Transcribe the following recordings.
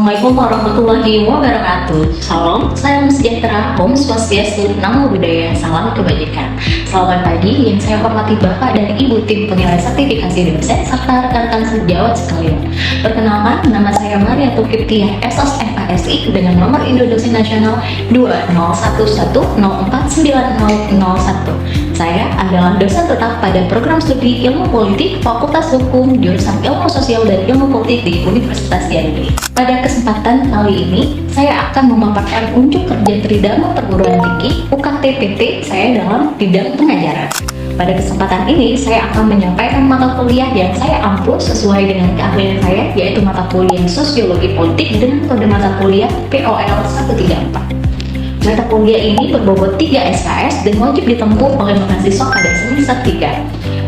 Assalamualaikum warahmatullahi wabarakatuh. Salam, salam sejahtera, Om Swastiastu, Namo Buddhaya, salam kebajikan. Selamat pagi yang saya hormati Bapak dan Ibu tim penilai sertifikasi dosen serta rekan-rekan sejawat sekalian. Perkenalkan, nama saya Maria Tukiptiah, SOS FASI dengan nomor Indo Dosen Nasional 2011149001. Saya adalah dosen tetap pada program studi Ilmu Politik, Fakultas Hukum, jurusan Ilmu Sosial dan Ilmu Politik di Universitas Dianugri. Pada kesempatan kali ini, saya akan memaparkan unjuk kerja Tridharma Perguruan Tinggi UKT-PT saya dalam bidang pengajaran. Pada kesempatan ini, saya akan menyampaikan mata kuliah yang saya ampuh sesuai dengan keahlian saya, yaitu mata kuliah Sosiologi Politik dengan kode mata kuliah POL 134. Mata kuliah ini berbobot 3 SKS dan wajib ditempuh oleh mahasiswa pada semester 3.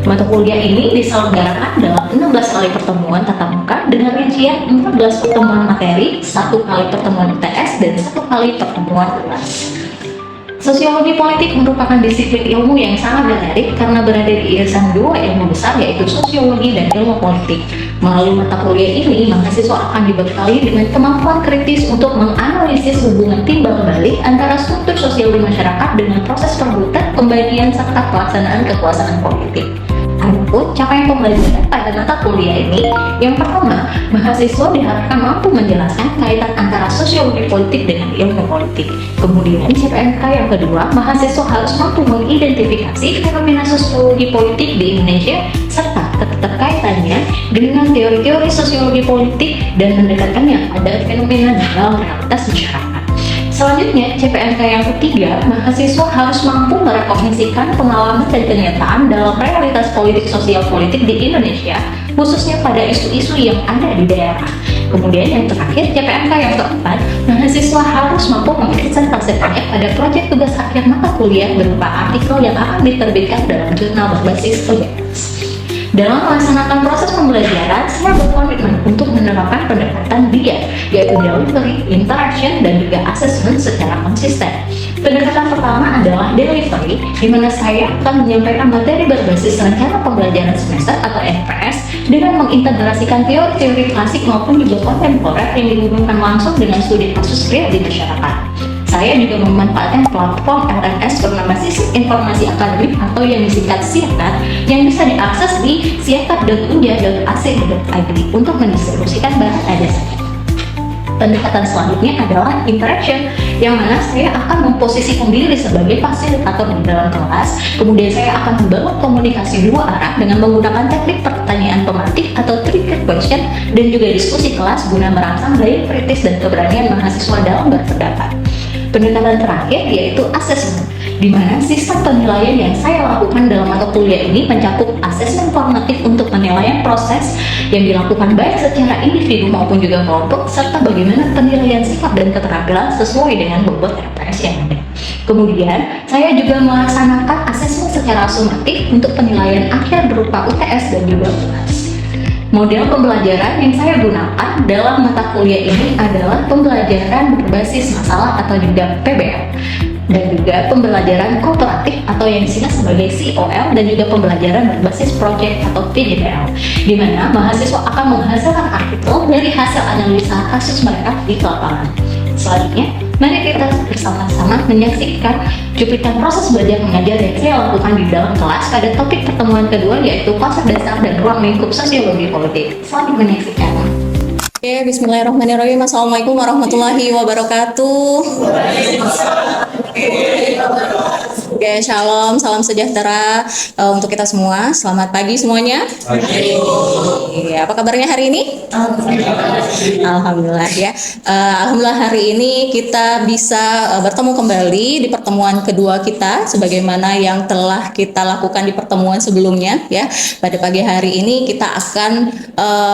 Mata kuliah ini diselenggarakan dalam 16 kali pertemuan tatap muka dengan rincian 14 pertemuan materi, 1 kali pertemuan UTS, dan 1 kali pertemuan kelas. Sosiologi politik merupakan disiplin ilmu yang sangat menarik karena berada di irisan dua ilmu besar, yaitu sosiologi dan ilmu politik. Melalui mata kuliah ini, mahasiswa akan dibekali dengan kemampuan kritis untuk menganalisis hubungan timbal balik antara struktur sosial di masyarakat dengan proses perebutan, pembagian, serta pelaksanaan kekuasaan politik. Adapun capaian pembelajaran pada mata kuliah ini, yang pertama, mahasiswa diharapkan mampu menjelaskan kaitan antara sosiologi politik dengan ilmu politik. Kemudian CPNK yang kedua, mahasiswa harus mampu mengidentifikasi fenomena sosiologi politik di Indonesia serta keterkaitannya dengan teori-teori sosiologi politik dan mendekatkannya pada fenomena dalam realitas masyarakat. Selanjutnya, CPNK yang ketiga, mahasiswa harus mampu merekognisikan pengalaman dan kenyataan dalam realitas politik sosial politik di Indonesia, khususnya pada isu-isu yang ada di daerah. Kemudian yang terakhir, CPNK yang keempat, mahasiswa harus mampu mempresentasikannya pada proyek tugas akhir mata kuliah berupa artikel yang akan diterbitkan dalam jurnal berbasis OJS. Dalam melaksanakan proses pembelajaran, saya berkomitmen untuk menerapkan pendekatan DIA, yaitu delivery, interaction, dan juga assessment secara konsisten. Pendekatan pertama adalah delivery, di mana saya akan menyampaikan materi berbasis rencana pembelajaran semester atau RPS dengan mengintegrasikan teori-teori klasik maupun juga kontemporer yang dihubungkan langsung dengan studi kasus real di masyarakat. Saya juga memanfaatkan platform LMS bernama Sistem Informasi Akademik atau yang disingkat SIAKAD yang bisa diakses di siakad.unja.ac.id untuk mendistribusikan bahan ada saja. Pendekatan selanjutnya adalah interaction, yang mana saya akan memposisikan diri sebagai fasilitator di dalam kelas. Kemudian saya akan membangun komunikasi dua arah dengan menggunakan teknik pertanyaan pemantik atau trigger question dan juga diskusi kelas guna merangsang daya kritis dan keberanian mahasiswa dalam berpendapat. Pendekatan terakhir yaitu asesmen, di mana sistem penilaian yang saya lakukan dalam mata kuliah ini mencakup asesmen formatif untuk penilaian proses yang dilakukan baik secara individu maupun juga kelompok, serta bagaimana penilaian sikap dan keterampilan sesuai dengan bobot RPS yang ada. Kemudian, saya juga melaksanakan asesmen secara sumatif untuk penilaian akhir berupa UTS dan juga kelas. Model pembelajaran yang saya gunakan dalam mata kuliah ini adalah pembelajaran berbasis masalah atau juga PBL, dan juga pembelajaran kooperatif atau yang disingkat sebagai COL, dan juga pembelajaran berbasis project atau PJPL, di mana mahasiswa akan menghasilkan artikel dari hasil analisa kasus mereka di lapangan. Selanjutnya, mari kita bersama-sama menyaksikan cuplikan proses belajar mengajar yang saya lakukan di dalam kelas pada topik pertemuan kedua, yaitu konsep dasar dan ruang lingkup sosiologi politik. Selamat menyaksikan. Oke, bismillahirrahmanirrahim. Assalamualaikum warahmatullahi wabarakatuh. Oke, shalom, salam sejahtera untuk kita semua. Selamat pagi semuanya. Apa kabarnya hari ini? Alhamdulillah ya. Alhamdulillah hari ini kita bisa bertemu kembali di pertemuan kedua kita, sebagaimana yang telah kita lakukan di pertemuan sebelumnya ya. Pada pagi hari ini kita akan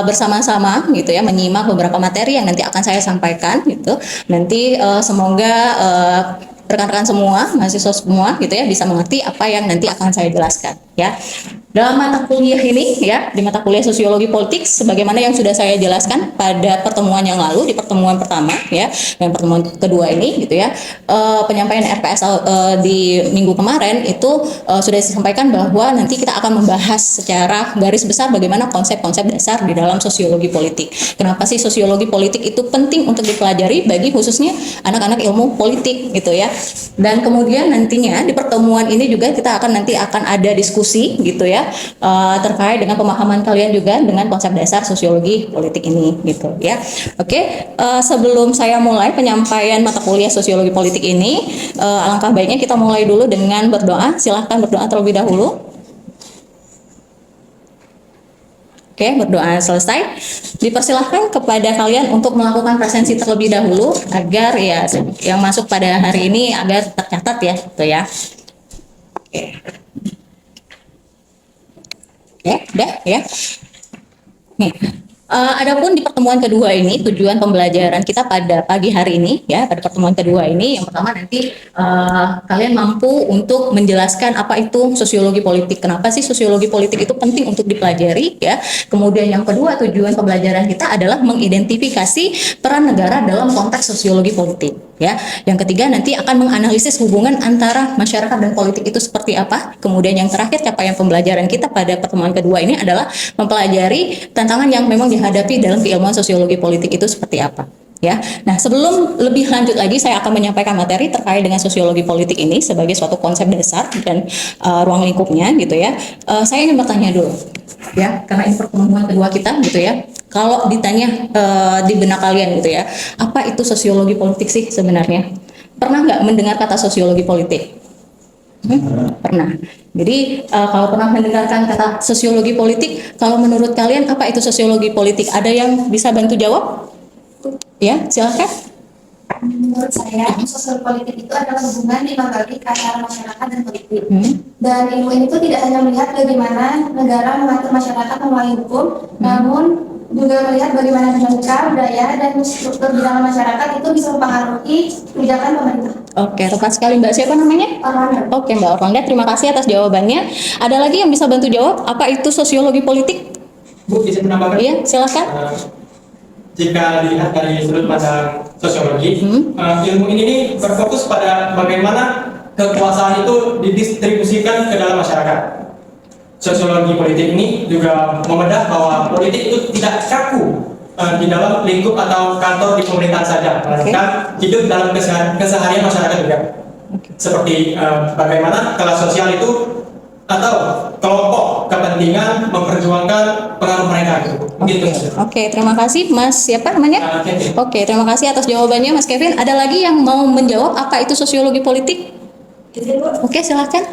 bersama-sama gitu ya menyimak beberapa materi yang nanti akan saya sampaikan gitu. Nanti semoga rekan-rekan semua, mahasiswa semua gitu ya bisa mengerti apa yang nanti akan saya jelaskan ya. Dalam mata kuliah ini ya, di mata kuliah Sosiologi Politik, sebagaimana yang sudah saya jelaskan pada pertemuan yang lalu, di pertemuan pertama ya, dan pertemuan kedua ini gitu ya, penyampaian RPS di minggu kemarin itu sudah disampaikan bahwa nanti kita akan membahas secara garis besar bagaimana konsep-konsep dasar di dalam sosiologi politik. Kenapa sih sosiologi politik itu penting untuk dipelajari bagi khususnya anak-anak ilmu politik gitu ya. Dan kemudian nantinya di pertemuan ini juga kita akan ada diskusi gitu ya, terkait dengan pemahaman kalian juga dengan konsep dasar sosiologi politik ini gitu ya. Oke, sebelum saya mulai penyampaian mata kuliah sosiologi politik ini, alangkah baiknya kita mulai dulu dengan berdoa. Silahkan berdoa terlebih dahulu. Oke, berdoa selesai. Dipersilahkan kepada kalian untuk melakukan presensi terlebih dahulu agar ya yang masuk pada hari ini agar tercatat ya, gitu ya. Oke. Oke, udah ya. Nih, adapun di pertemuan kedua ini tujuan pembelajaran kita pada pagi hari ini ya, pada pertemuan kedua ini yang pertama nanti kalian mampu untuk menjelaskan apa itu sosiologi politik. Kenapa sih sosiologi politik itu penting untuk dipelajari ya. Kemudian yang kedua tujuan pembelajaran kita adalah mengidentifikasi peran negara dalam konteks sosiologi politik ya. Yang ketiga nanti akan menganalisis hubungan antara masyarakat dan politik itu seperti apa. Kemudian yang terakhir capaian pembelajaran kita pada pertemuan kedua ini adalah mempelajari tantangan yang memang dihadapi dalam keilmuan sosiologi politik itu seperti apa ya. Nah, sebelum lebih lanjut lagi saya akan menyampaikan materi terkait dengan sosiologi politik ini sebagai suatu konsep dasar dan ruang lingkupnya gitu ya. Saya ingin bertanya dulu ya, karena ini pertemuan kedua kita gitu ya. Kalau ditanya di benak kalian gitu ya, apa itu sosiologi politik sih sebenarnya? Pernah nggak mendengar kata sosiologi politik? Pernah. Jadi kalau pernah mendengarkan kata sosiologi politik, kalau menurut kalian apa itu sosiologi politik? Ada yang bisa bantu jawab? Ya, silakan. Menurut saya, sosial politik itu adalah hubungan di balik antara masyarakat dan politik. Dan ilmu ini tuh tidak hanya melihat bagaimana negara mengatur masyarakat melalui hukum, namun juga melihat bagaimana dinamika, budaya, dan struktur di dalam masyarakat itu bisa mempengaruhi kebijakan pemerintah. Oke, tepat sekali Mbak. Siapa namanya? Orlando. Oke, Mbak Orlando. Terima kasih atas jawabannya. Ada lagi yang bisa bantu jawab apa itu sosiologi politik? Bu, bisa menambahkan? Iya, silakan. Jika dilihat dari sudut pandang sosiologi, ilmu ini nih berfokus pada bagaimana kekuasaan itu didistribusikan ke dalam masyarakat. Sosiologi politik ini juga membedah bahwa politik itu tidak kaku di dalam lingkup atau kantor di pemerintahan saja, melainkan hidup dalam keseharian masyarakat juga. Seperti bagaimana kelas sosial itu atau kelompok kepentingan memperjuangkan pengaruh mereka gitu. Begitu. Oke, terima kasih Mas. Siapa namanya? Kevin. Oke, terima kasih atas jawabannya Mas Kevin. Ada lagi yang mau menjawab apa itu sosiologi politik? Jadi, Bu, Oke, silakan.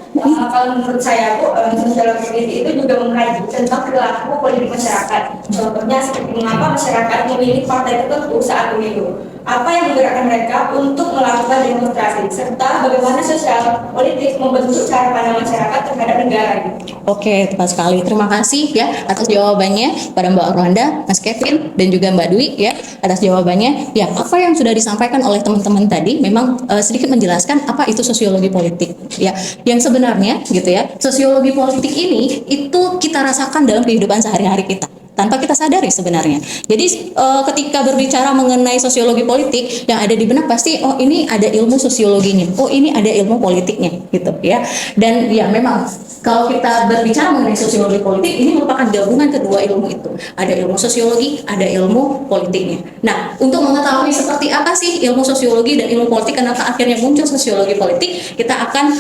kalau menurut saya, Bu, sosial politik itu juga mengkaji tentang perilaku politik masyarakat. Contohnya seperti mengapa masyarakat memilih partai tertentu saat pemilu. Apa yang menggerakkan mereka untuk melakukan demonstrasi, serta bagaimana sosial politik membentuk cara pandang masyarakat terhadap negara. Oke, tepat sekali. Terima kasih ya atas jawabannya pada Mbak Orlando, Mas Kevin, dan juga Mbak Dwi ya atas jawabannya. Ya, apa yang sudah disampaikan oleh teman-teman tadi memang sedikit menjelaskan apa itu sosiologi politik. Ya, yang sebenarnya gitu ya, sosiologi politik ini itu kita rasakan dalam kehidupan sehari-hari kita, tanpa kita sadari sebenarnya. Jadi ketika berbicara mengenai sosiologi politik, yang ada di benak pasti oh ini ada ilmu sosiologinya, oh ini ada ilmu politiknya gitu ya. Dan ya memang kalau kita berbicara mengenai sosiologi politik, ini merupakan gabungan kedua ilmu itu. Ada ilmu sosiologi, ada ilmu politiknya. Nah, untuk mengetahui seperti apa sih ilmu sosiologi dan ilmu politik, kenapa akhirnya muncul sosiologi politik, kita akan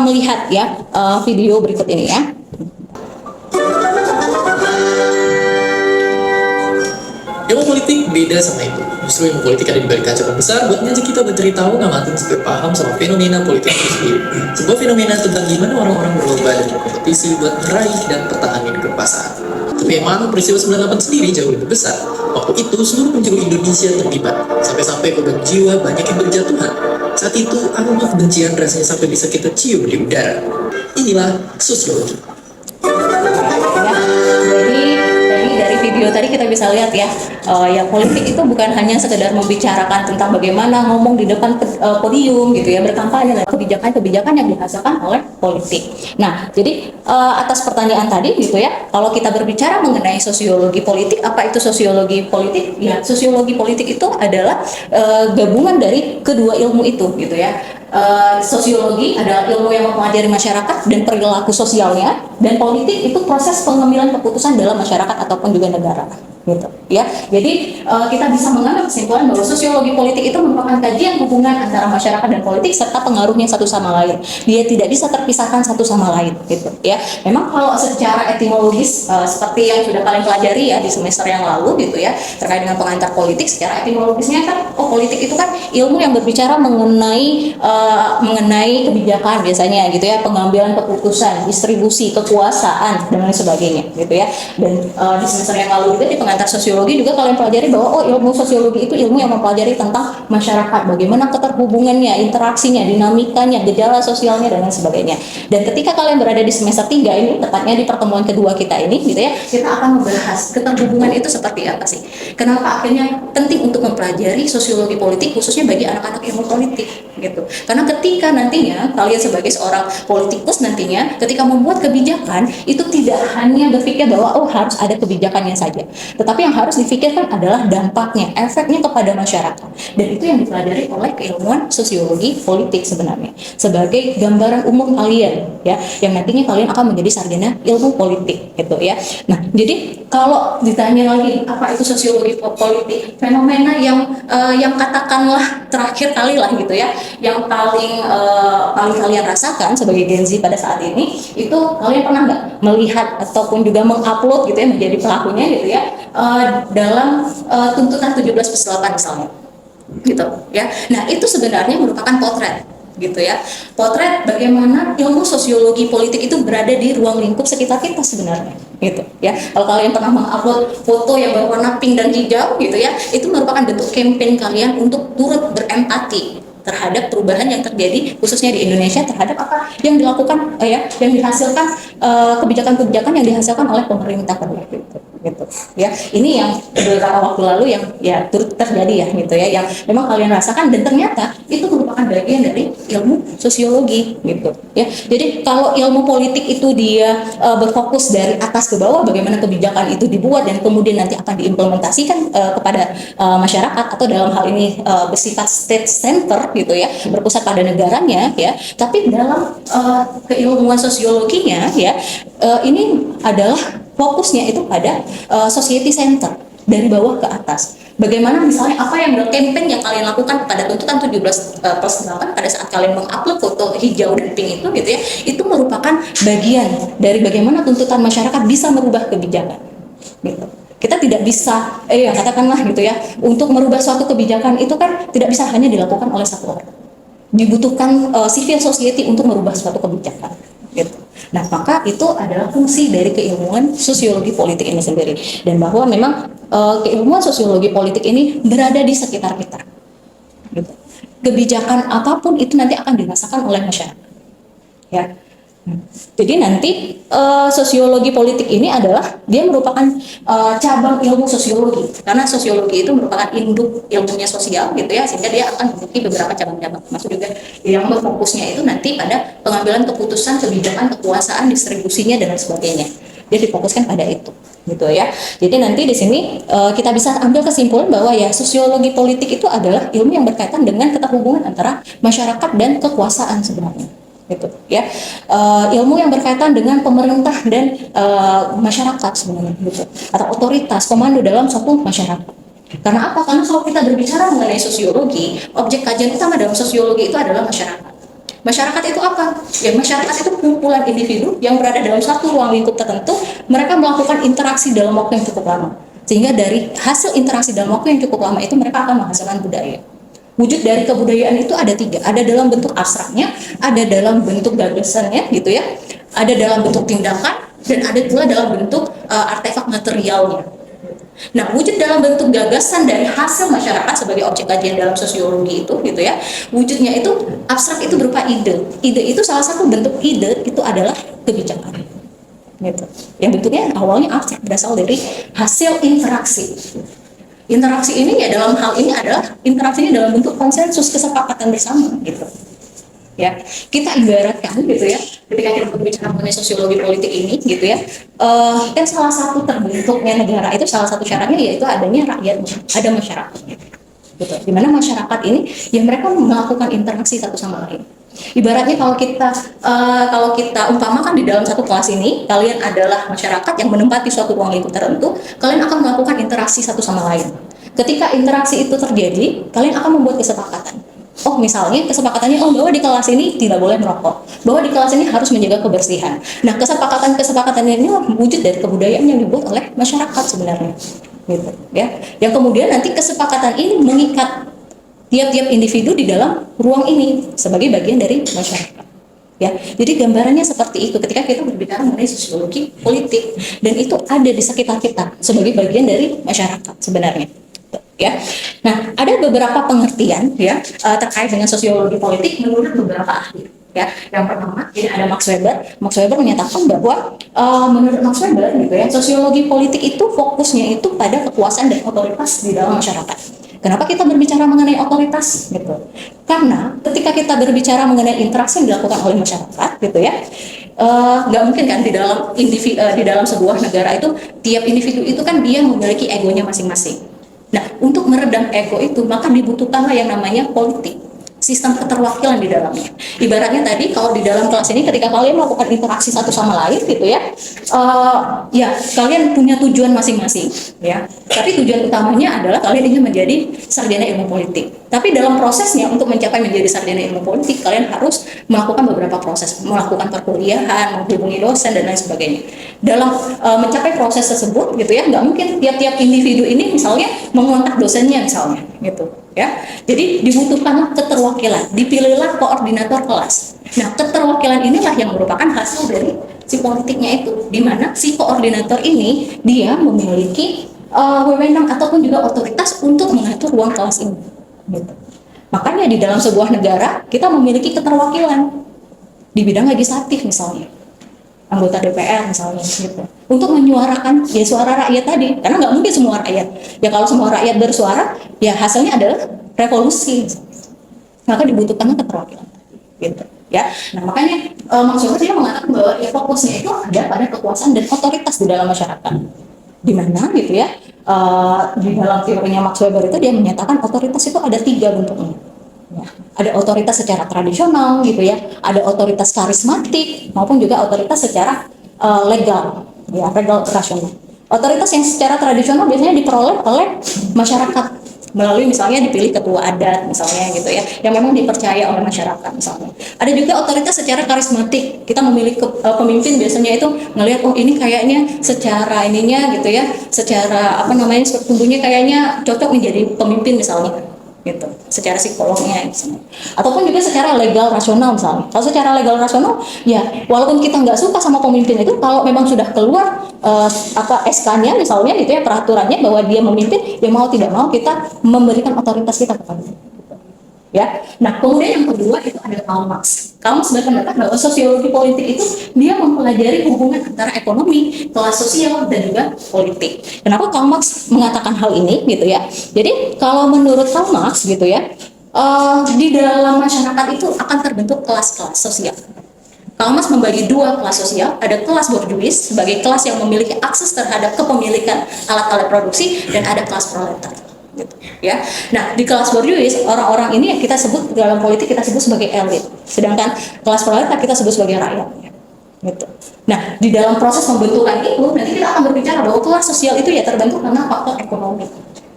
melihat ya video berikut ini ya. Ilmu politik beda sama itu. Justru ilmu politik ada di balik kaca besar buat ngajak kita mencari tahu, ngamatin sampai paham sama fenomena politik itu sendiri. Sebuah fenomena tentang gimana orang-orang berlomba dan berkompetisi buat meraih dan pertahanin kekuasaan. Tapi emang peristiwa 98 sendiri jauh lebih besar. Waktu itu seluruh penjuru Indonesia terlibat. Sampai-sampai korban jiwa banyak yang berjatuhan. Saat itu aroma kebencian rasanya sampai bisa kita cium di udara. Inilah sosiologi. Jadi dari video juga tadi kita bisa lihat ya, ya politik itu bukan hanya sekedar membicarakan tentang bagaimana ngomong di depan podium gitu ya, berkampanye dan kebijakan-kebijakan yang dihasilkan oleh politik. Nah, jadi atas pertanyaan tadi gitu ya, kalau kita berbicara mengenai sosiologi politik, apa itu sosiologi politik? Ya, sosiologi politik itu adalah gabungan dari kedua ilmu itu gitu ya. Sosiologi adalah ilmu yang mempelajari masyarakat dan perilaku sosialnya, dan politik itu proses pengambilan keputusan dalam masyarakat ataupun juga negara gitu ya. Jadi kita bisa mengambil kesimpulan bahwa sosiologi politik itu merupakan kajian hubungan antara masyarakat dan politik serta pengaruhnya satu sama lain. Dia tidak bisa terpisahkan satu sama lain gitu ya. Memang kalau secara etimologis seperti yang sudah kalian pelajari ya di semester yang lalu gitu ya, terkait dengan pengantar politik, secara etimologisnya kan politik itu kan ilmu yang berbicara mengenai kebijakan biasanya gitu ya, pengambilan keputusan, distribusi kekuasaan dan lain sebagainya gitu ya. Dan di semester yang lalu juga di pengantar sosiologi juga kalian pelajari bahwa ilmu sosiologi itu ilmu yang mempelajari tentang masyarakat, bagaimana keterhubungannya, interaksinya, dinamikanya, gejala sosialnya dan lain sebagainya. Dan ketika kalian berada di semester 3 ini, tepatnya di pertemuan kedua kita ini gitu ya, kita akan membahas keterhubungan itu seperti apa sih. Kenapa akhirnya penting untuk mempelajari sosiologi politik khususnya bagi anak-anak ilmu politik gitu. Karena ketika nantinya kalian sebagai seorang politikus nantinya ketika membuat kebijakan itu tidak hanya berpikir bahwa harus ada kebijakannya saja, tetapi yang harus difikirkan adalah dampaknya, efeknya kepada masyarakat. Dan itu yang dipelajari oleh keilmuan sosiologi politik sebenarnya sebagai gambaran umum kalian ya, yang nantinya kalian akan menjadi sarjana ilmu politik gitu ya. Nah, jadi kalau ditanya lagi apa itu sosiologi politik, fenomena yang katakanlah terakhir kali lah gitu ya, yang paling kalian rasakan sebagai Gen Z pada saat ini, itu kalian pernah nggak melihat ataupun juga mengupload gitu ya, menjadi pelakunya gitu ya, dalam tuntutan 17+8 misalnya gitu ya. Nah, itu sebenarnya merupakan potret gitu ya, potret bagaimana ilmu sosiologi politik itu berada di ruang lingkup sekitar kita sebenarnya gitu ya. Kalau kalian pernah mengupload foto yang berwarna pink dan hijau gitu ya, itu merupakan bentuk campaign kalian untuk turut berempati terhadap perubahan yang terjadi khususnya di Indonesia terhadap apa yang dilakukan yang dihasilkan, kebijakan-kebijakan yang dihasilkan oleh pemerintah gitu ya. Ini yang beberapa waktu lalu yang ya turut terjadi ya gitu ya, yang memang kalian rasakan dan ternyata itu merupakan bagian dari ilmu sosiologi gitu ya. Jadi kalau ilmu politik itu dia berfokus dari atas ke bawah, bagaimana kebijakan itu dibuat dan kemudian nanti akan diimplementasikan kepada masyarakat, atau dalam hal ini bersifat state center gitu ya, berpusat pada negaranya ya. Tapi dalam keilmuan sosiologinya ya, ini adalah fokusnya itu pada society center, dari bawah ke atas. Bagaimana misalnya apa yang campaign yang kalian lakukan pada tuntutan 17+8 pada saat kalian mengupload foto hijau dan pink itu gitu ya, itu merupakan bagian dari bagaimana tuntutan masyarakat bisa merubah kebijakan gitu. Kita tidak bisa katakanlah gitu ya, untuk merubah suatu kebijakan itu kan tidak bisa hanya dilakukan oleh satu orang. Dibutuhkan civil society untuk merubah suatu kebijakan gitu. Nah, maka itu adalah fungsi dari keilmuan sosiologi politik ini sendiri, dan bahwa memang keilmuan sosiologi politik ini berada di sekitar kita gitu. Kebijakan apapun itu nanti akan dirasakan oleh masyarakat ya. Jadi nanti sosiologi politik ini adalah dia merupakan cabang ilmu sosiologi, karena sosiologi itu merupakan induk ilmunya sosial gitu ya, sehingga dia akan memiliki beberapa cabang-cabang, termasuk juga yang berfokusnya itu nanti pada pengambilan keputusan, kebijakan, kekuasaan, distribusinya dan lain sebagainya. Dia difokuskan pada itu gitu ya. Jadi nanti di sini kita bisa ambil kesimpulan bahwa ya sosiologi politik itu adalah ilmu yang berkaitan dengan keterhubungan antara masyarakat dan kekuasaan sebenarnya gitu ya. Ilmu yang berkaitan dengan pemerintah dan masyarakat sebenarnya gitu, atau otoritas komando dalam suatu masyarakat. Karena apa? Karena kalau kita berbicara mengenai sosiologi, objek kajian utama dalam sosiologi itu adalah masyarakat. Masyarakat itu apa? Ya, masyarakat itu kumpulan individu yang berada dalam satu ruang lingkup tertentu, mereka melakukan interaksi dalam waktu yang cukup lama. Sehingga dari hasil interaksi dalam waktu yang cukup lama itu mereka akan menghasilkan budaya. Wujud dari kebudayaan itu ada 3, ada dalam bentuk abstraknya, ada dalam bentuk gagasannya gitu ya, ada dalam bentuk tindakan, dan ada pula dalam bentuk artefak materialnya. Nah, wujud dalam bentuk gagasan dari hasil masyarakat sebagai objek kajian dalam sosiologi itu gitu ya, wujudnya itu abstrak, itu berupa ide. Ide itu salah satu bentuk ide itu adalah kebijakan gitu. Yang bentuknya awalnya abstrak, berasal dari hasil interaksi. Interaksi ini ya dalam hal ini adalah interaksinya dalam bentuk konsensus, kesepakatan bersama gitu. Ya, kita ibaratkan gitu ya, ketika kita berbicara mengenai sosiologi politik ini gitu ya, kan salah satu terbentuknya negara itu salah satu syaratnya yaitu adanya rakyat, ada masyarakat gitu. Dimana masyarakat ini ya mereka melakukan interaksi satu sama lain. Ibaratnya kalau kita umpamakan di dalam satu kelas ini, kalian adalah masyarakat yang menempati suatu ruang lingkup tertentu, kalian akan melakukan interaksi satu sama lain. Ketika interaksi itu terjadi, kalian akan membuat kesepakatan. Oh, misalnya kesepakatannya, bahwa di kelas ini tidak boleh merokok, bahwa di kelas ini harus menjaga kebersihan. Nah, kesepakatan ini wujud dari kebudayaan yang dibuat oleh masyarakat sebenarnya, gitu ya. Yang kemudian nanti kesepakatan ini mengikat tiap-tiap individu di dalam ruang ini sebagai bagian dari masyarakat. Ya, jadi gambarannya seperti itu ketika kita berbicara mengenai sosiologi politik, dan itu ada di sekitar kita sebagai bagian dari masyarakat sebenarnya. Ya, nah ada beberapa pengertian ya terkait dengan sosiologi politik menurut beberapa ahli. Ya, yang pertama ini ada Max Weber. Max Weber menyatakan bahwa menurut Max Weber gitu ya, sosiologi politik itu fokusnya itu pada kekuasaan dan otoritas di dalam masyarakat. Kenapa kita berbicara mengenai otoritas gitu? Karena ketika kita berbicara mengenai interaksi yang dilakukan oleh masyarakat gitu ya, nggak mungkin kan di dalam sebuah negara itu tiap individu itu kan dia memiliki egonya masing-masing. Nah, untuk meredam ego itu maka dibutuhkanlah yang namanya politik, sistem keterwakilan di dalamnya. Ibaratnya tadi kalau di dalam kelas ini ketika kalian melakukan interaksi satu sama lain gitu ya, ya kalian punya tujuan masing-masing ya. Tapi tujuan utamanya adalah kalian ingin menjadi sarjana ilmu politik. Tapi dalam prosesnya untuk mencapai menjadi sarjana ilmu politik, kalian harus melakukan beberapa proses, melakukan perkuliahan, menghubungi dosen dan lain sebagainya. Dalam mencapai proses tersebut gitu ya, nggak mungkin tiap-tiap individu ini misalnya mengontak dosennya misalnya gitu ya. Jadi dibutuhkan keterwakilan, dipilihlah koordinator kelas. Nah, keterwakilan inilah yang merupakan hasil dari si politiknya itu, di mana si koordinator ini dia memiliki wewenang ataupun juga otoritas untuk mengatur ruang kelas ini. Gitu. Makanya di dalam sebuah negara kita memiliki keterwakilan di bidang legislatif misalnya, anggota DPR misalnya gitu, untuk menyuarakan ya suara rakyat tadi, karena nggak mungkin semua rakyat ya, kalau semua rakyat bersuara ya hasilnya adalah revolusi, maka dibutuhkan keterwakilan gitu ya. Nah makanya maksudnya dia mengatakan bahwa ya fokusnya itu ada pada kekuasaan dan otoritas di dalam masyarakat, di mana gitu ya, di dalam teorinya Max Weber itu dia menyatakan otoritas itu ada 3 bentuknya. Ya, ada otoritas secara tradisional gitu ya, ada otoritas karismatik maupun juga otoritas secara legal, ya legal rasional. Otoritas yang secara tradisional biasanya diperoleh oleh masyarakat melalui misalnya dipilih ketua adat misalnya gitu ya, yang memang dipercaya oleh masyarakat misalnya. Ada juga otoritas secara karismatik, kita memilih pemimpin biasanya itu ngelihat oh ini kayaknya secara ininya gitu ya, secara apa namanya tumbuhnya kayaknya cocok menjadi pemimpin misalnya gitu, secara psikolognya misalnya. Ataupun juga secara legal rasional misalnya. Kalau secara legal rasional ya walaupun kita nggak suka sama pemimpin itu, kalau memang sudah keluar SK-nya misalnya gitu ya, peraturannya bahwa dia memimpin, ya mau tidak mau kita memberikan otoritas kita kepada dia. Ya, nah kemudian yang kedua itu ada Karl Marx. Karl Marx berpendapat bahwa sosiologi politik itu dia mempelajari hubungan antara ekonomi, kelas sosial dan juga politik. Kenapa Karl Marx mengatakan hal ini gitu ya? Jadi kalau menurut Karl Marx gitu ya, di dalam masyarakat itu akan terbentuk kelas-kelas sosial. Karl Marx membagi 2 kelas sosial, ada kelas borjuis sebagai kelas yang memiliki akses terhadap kepemilikan alat-alat produksi, dan ada kelas proletar. Gitu, ya. Nah, di kelas borjuis orang-orang ini yang kita sebut dalam politik kita sebut sebagai elit, sedangkan kelas proletar kita sebut sebagai rakyat. Gitu. Nah, di dalam proses pembentukan itu nanti kita akan berbicara bahwa kelas sosial itu ya terbentuk karena faktor ekonomi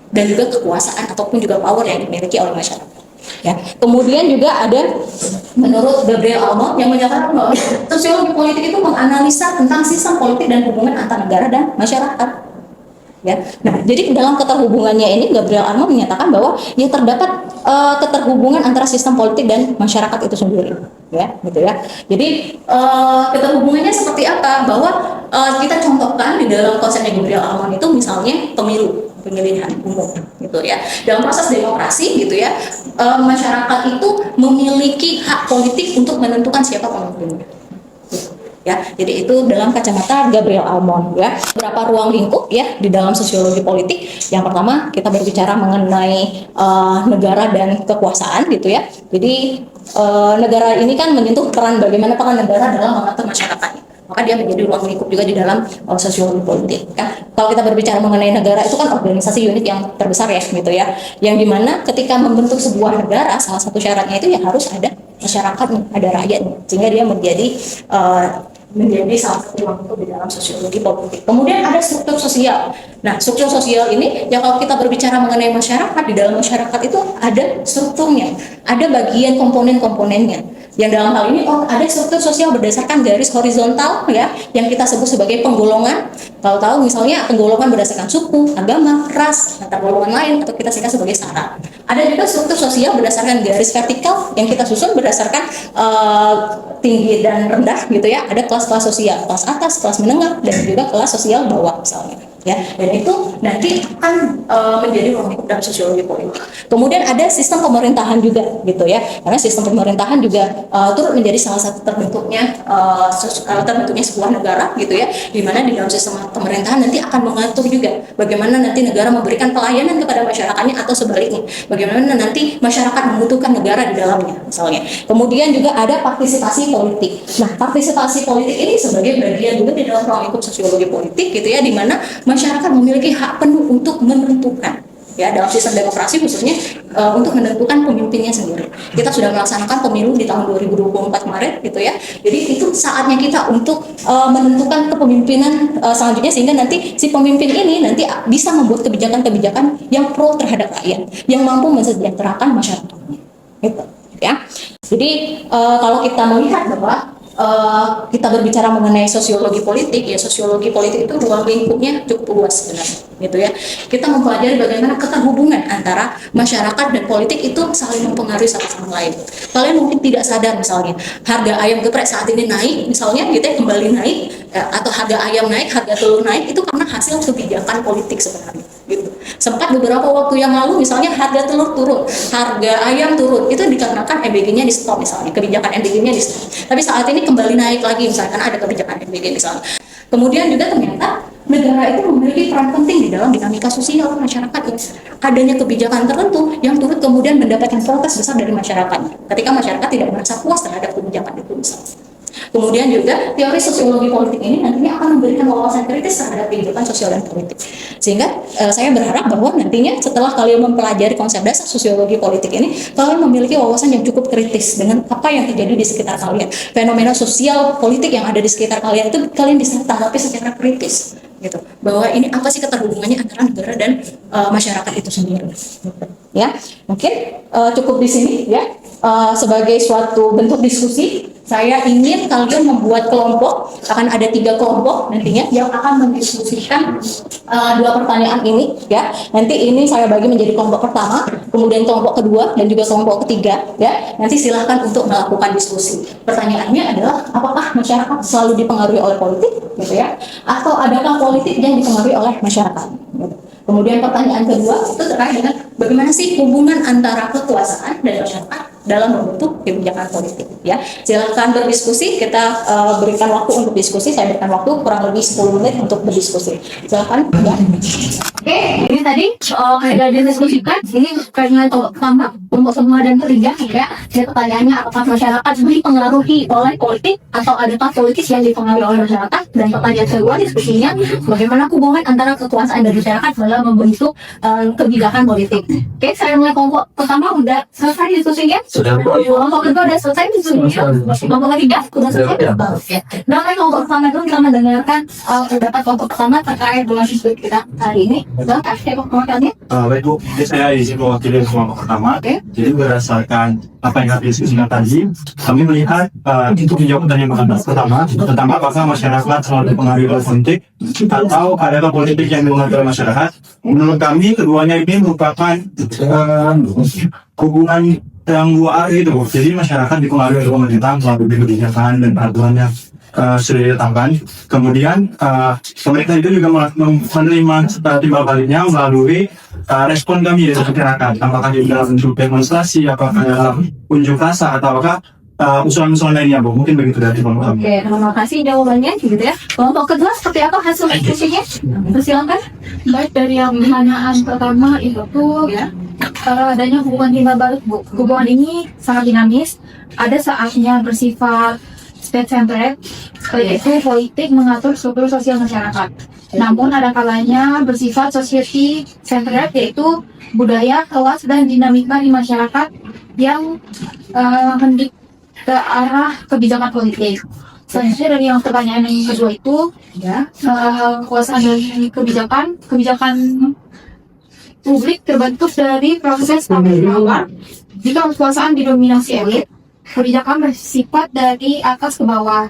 dan juga kekuasaan ataupun juga power yang dimiliki oleh masyarakat. Ya. Kemudian juga ada menurut Gabriel Almond yang menyatakan bahwa sosiologi politik itu menganalisa tentang sistem politik dan hubungan antar negara dan masyarakat. Ya, nah jadi dalam keterhubungannya ini Gabriel Almond menyatakan bahwa ya terdapat keterhubungan antara sistem politik dan masyarakat itu sendiri, ya, gitu ya. Jadi keterhubungannya seperti apa? Bahwa kita contohkan di dalam konsepnya Gabriel Almond itu misalnya pemilihan umum, gitu ya. Dalam proses demokrasi, gitu ya, masyarakat itu memiliki hak politik untuk menentukan siapa pemimpinnya. ya. Jadi itu dalam kacamata Gabriel Almond ya. Beberapa ruang lingkup ya di dalam sosiologi politik. Yang pertama kita berbicara mengenai negara dan kekuasaan gitu ya. Jadi negara ini kan menyentuh peran bagaimana peran negara dalam mengatur masyarakatnya. Maka dia menjadi ruang lingkup juga di dalam sosiologi politik kan. Kalau kita berbicara mengenai negara itu kan organisasi unit yang terbesar ya gitu ya. Yang dimana ketika membentuk sebuah negara salah satu syaratnya itu ya harus ada masyarakat, ada rakyatnya, sehingga dia menjadi salah satu ruang lingkup di dalam sosiologi politik. Kemudian ada struktur sosial. Nah, struktur sosial ini ya kalau kita berbicara mengenai masyarakat, di dalam masyarakat itu ada strukturnya, ada bagian komponen-komponennya. Yang dalam hal ini ada struktur sosial berdasarkan garis horizontal ya, yang kita sebut sebagai penggolongan. Kalau tahu misalnya penggolongan berdasarkan suku, agama, ras, antar golongan lain, atau kita singkat sebagai sara. Ada juga struktur sosial berdasarkan garis vertikal yang kita susun berdasarkan tinggi dan rendah gitu ya. Ada kelas-kelas sosial, kelas atas, kelas menengah, dan juga kelas sosial bawah misalnya. Ya, dan itu nanti akan menjadi ruang lingkup dalam sosiologi politik. Kemudian ada sistem pemerintahan juga gitu ya, karena sistem pemerintahan juga turut menjadi salah satu terbentuknya sebuah negara gitu ya, di mana di dalam sistem pemerintahan nanti akan mengatur juga bagaimana nanti negara memberikan pelayanan kepada masyarakatnya atau sebaliknya, bagaimana nanti masyarakat membutuhkan negara di dalamnya misalnya. Kemudian juga ada partisipasi politik. Nah, partisipasi politik ini sebagai bagian juga di dalam ruang lingkup sosiologi politik gitu ya, di mana masyarakat memiliki hak penuh untuk menentukan ya dalam sistem demokrasi khususnya untuk menentukan pemimpinnya sendiri. Kita sudah melaksanakan pemilu di tahun 2024 kemarin gitu ya. Jadi itu saatnya kita untuk menentukan kepemimpinan selanjutnya, sehingga nanti si pemimpin ini nanti bisa membuat kebijakan-kebijakan yang pro terhadap rakyat, yang mampu mensejahterakan masyarakatnya. Gitu ya. Jadi kalau kita melihat bahwa kita berbicara mengenai sosiologi politik, ya sosiologi politik itu ruang lingkupnya cukup luas sebenarnya, gitu ya. Kita mempelajari bagaimana keterhubungan antara masyarakat dan politik itu saling mempengaruhi satu sama lain. Kalian mungkin tidak sadar misalnya harga ayam geprek saat ini naik, misalnya gitu ya, kembali naik, atau harga ayam naik, harga telur naik, itu karena hasil kebijakan politik sebenarnya. Gitu. Sempat beberapa waktu yang lalu misalnya harga telur turun, harga ayam turun, itu dikarenakan MBG-nya di stop misalnya, kebijakan MBG-nya di stop. Tapi saat ini kembali naik lagi misalnya karena ada kebijakan MBG misalnya. Kemudian juga ternyata negara itu memiliki peran penting di dalam dinamika sosial masyarakat. Adanya kebijakan tertentu yang turut kemudian mendapatkan protes besar dari masyarakat ketika masyarakat tidak merasa puas terhadap kebijakan itu misalnya. Kemudian juga teori sosiologi politik ini nantinya akan memberikan wawasan kritis terhadap kehidupan sosial dan politik. Sehingga saya berharap bahwa nantinya setelah kalian mempelajari konsep dasar sosiologi politik ini, kalian memiliki wawasan yang cukup kritis dengan apa yang terjadi di sekitar kalian. Fenomena sosial politik yang ada di sekitar kalian itu kalian bisa tanggapi secara kritis. Gitu. Bahwa ini apa sih keterhubungannya antara negara dan masyarakat itu sendiri. Gitu. Ya, mungkin cukup di sini ya. Sebagai suatu bentuk diskusi, saya ingin kalian membuat kelompok. Akan ada 3 kelompok nantinya yang akan mendiskusikan 2 pertanyaan ini ya. Nanti ini saya bagi menjadi kelompok pertama, kemudian kelompok kedua, dan juga kelompok ketiga ya. Nanti silahkan untuk melakukan diskusi. Pertanyaannya adalah apakah masyarakat selalu dipengaruhi oleh politik gitu ya, atau adakah politik yang dipengaruhi oleh masyarakat gitu. Kemudian pertanyaan kedua itu terkait dengan bagaimana sih hubungan antara kekuasaan dan masyarakat dalam membentuk kebijakan politik ya. Silakan berdiskusi, kita berikan waktu untuk diskusi. Saya berikan waktu kurang lebih 10 menit untuk berdiskusi. Silakan ya. Oke, ini tadi sudah didiskusikan. Ini karena pertama untuk semua dan ketiga ya. Jadi pertanyaannya apakah masyarakat dipengaruhi oleh politik atau adakah politik yang dipengaruhi oleh masyarakat? Dan pertanyaan kedua diskusinya bagaimana hubungan antara kekuasaan dan masyarakat dalam membentuk kebijakan politik. Oke, saya mulai kelompok pertama udah selesai diskusinya. Sudah. Kelompok kedua udah selesai diskusinya. Kelompok ketiga sudah selesai. Oke. Nah, kelompok pertama dulu kita mendengarkan pendapat kelompok pertama terkait dengan diskusi kita hari ini. Silakan kasih komentarnya. Baik Bu, jadi saya izin mewakili kelompok pertama. Jadi berdasarkan apa yang kami diskusikan tadi, kami melihat untuk menjawab pertanyaan pertama tentang apakah masyarakat selalu dipengaruhi oleh politik atau adakah politik yang dipengaruhi oleh masyarakat. Menurut kami keduanya ini merupakan hubungan yang 2 arah itu. Jadi masyarakat dipengaruhi oleh pemerintah melalui kebijakan dan peraturan yang sudah ditetapkan. Kemudian pemerintah itu juga menerima timbal baliknya melalui respon kami dari masyarakat. Apakah di dalam bentuk demonstrasi, apakah dalam unjuk rasa, atau apakah usulan-usulan lainnya, Bu. Mungkin begitu dari kelompok kami. Oke, terima kasih jawabannya gitu ya. Kelompok kedua seperti apa hasil diskusinya? Silakan. Baik, dari yang pertanyaan pertama itu tuh Ya. adanya hubungan timbal balik, Bu. Hubungan ini sangat dinamis, ada saatnya bersifat state-centered, yaitu politik mengatur struktur sosial masyarakat. Namun ada kalanya bersifat society-centered, yaitu budaya, kelas, dan dinamika di masyarakat yang hendak ke arah kebijakan politik. Selanjutnya dari yang pertanyaan yang kedua itu, Ya. kekuasaan dari kebijakan publik terbentuk dari proses pemerintahan. Jika kekuasaan didominasi elit, kebijakan bersifat dari atas ke bawah.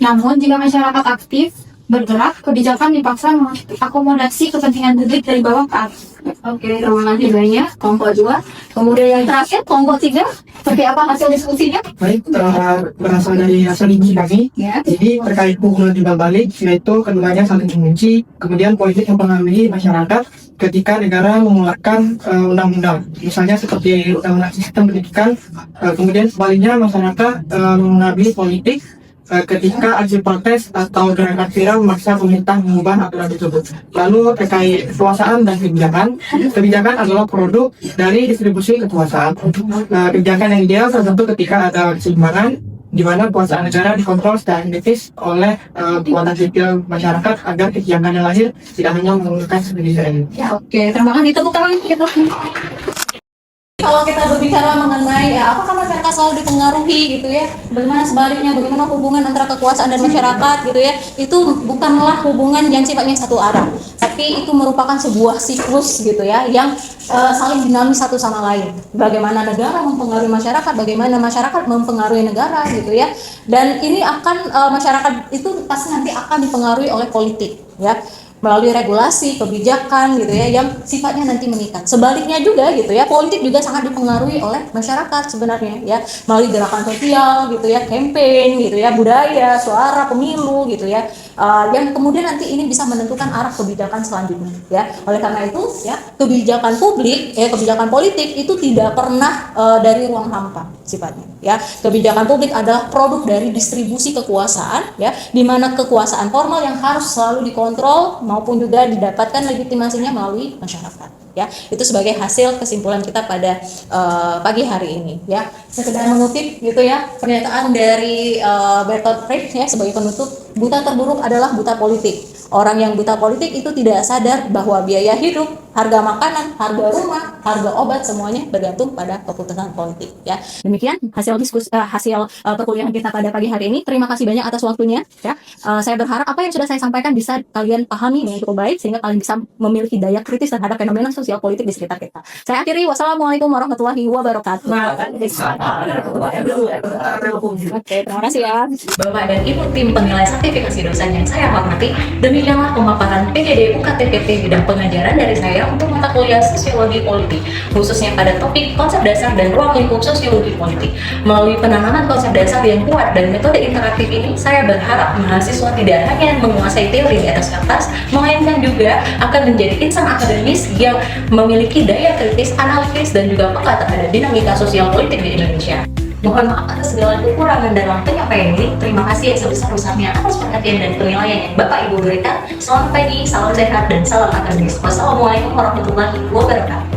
Namun jika masyarakat aktif bergerak, kebijakan dipaksa mengakomodasi kepentingan publik dari bawah ke atas. Oke, terima kasih banyak. Kelompok dua. Kemudian yang terakhir, kelompok tiga. Seperti apa hasil diskusinya? Baik, berasal dari hasil uji kami. Ya. Jadi terkait hubungan timbal balik, yaitu keduanya saling mengunci, kemudian politik mempengaruhi masyarakat ketika negara mengeluarkan undang-undang, misalnya seperti undang-undang sistem pendidikan, kemudian sebaliknya masyarakat mengambil politik ketika aksi protes atau gerakan viral memaksa pemerintah mengubah aturan tersebut. Lalu terkait kekuasaan dan kebijakan adalah produk dari distribusi kekuasaan. Kebijakan yang ideal tertentu ketika ada keseimbangan di mana kekuasaan negara dikontrol secara indivis oleh kekuatan sipil masyarakat agar kebijakan yang lahir tidak hanya menggunakan sendiri. Ya, oke. Terima kasih. Tepuk tangan kita. Kalau kita berbicara mengenai apakah masyarakat selalu dipengaruhi gitu ya, bagaimana sebaliknya, bagaimana hubungan antara kekuasaan dan masyarakat gitu ya, itu bukanlah hubungan yang sifatnya satu arah, tapi itu merupakan sebuah siklus gitu ya, yang saling dinamis satu sama lain. Bagaimana negara mempengaruhi masyarakat, bagaimana masyarakat mempengaruhi negara gitu ya, dan ini akan masyarakat itu pasti nanti akan dipengaruhi oleh politik ya, melalui regulasi, kebijakan gitu ya, yang sifatnya nanti mengikat. Sebaliknya juga gitu ya, politik juga sangat dipengaruhi oleh masyarakat sebenarnya ya, melalui gerakan sosial gitu ya, campaign gitu ya, budaya, suara, pemilu gitu ya, yang kemudian nanti ini bisa menentukan arah kebijakan selanjutnya ya. Oleh karena itu ya, kebijakan publik kebijakan politik itu tidak pernah dari ruang hampa sifatnya ya. Kebijakan publik adalah produk dari distribusi kekuasaan ya, di mana kekuasaan formal yang harus selalu dikontrol maupun juga didapatkan legitimasinya melalui masyarakat ya. Itu sebagai hasil kesimpulan kita pada pagi hari ini ya. Sekedar mengutip gitu ya, pernyataan dari Bertolt Brecht ya sebagai penutup, buta terburuk adalah buta politik. Orang yang buta politik itu tidak sadar bahwa biaya hidup, harga makanan, harga rumah, harga obat semuanya bergantung pada keputusan politik ya. Demikian hasil perkuliahan kita pada pagi hari ini. Terima kasih banyak atas waktunya ya. Saya berharap apa yang sudah saya sampaikan bisa kalian pahami dengan cukup baik sehingga kalian bisa memiliki daya kritis terhadap fenomena sosial politik di sekitar kita. Saya akhiri, wassalamualaikum warahmatullahi wabarakatuh. Oke, terima kasih ya. Bapak dan Ibu tim penilai sertifikasi dosen yang saya hormati, demikianlah pemaparan PGD UKTPT bidang pengajaran dari saya untuk mata kuliah Sosiologi Politik, khususnya pada topik konsep dasar dan ruang lingkup sosiologi politik. Melalui penanaman konsep dasar yang kuat dan metode interaktif ini, saya berharap mahasiswa tidak hanya menguasai teori di atas kertas, melainkan juga akan menjadi insan akademis yang memiliki daya kritis, analitis, dan juga peka terhadap dinamika sosial politik di Indonesia. Mohon maaf atas segala kekurangan dalam penyampaian ini. Terima kasih yang sebesar-besarnya atas perhatian dan penilaiannya Bapak Ibu berikan. Selamat pagi, salam sehat, dan salam akademis. Wassalamualaikum warahmatullahi wabarakatuh.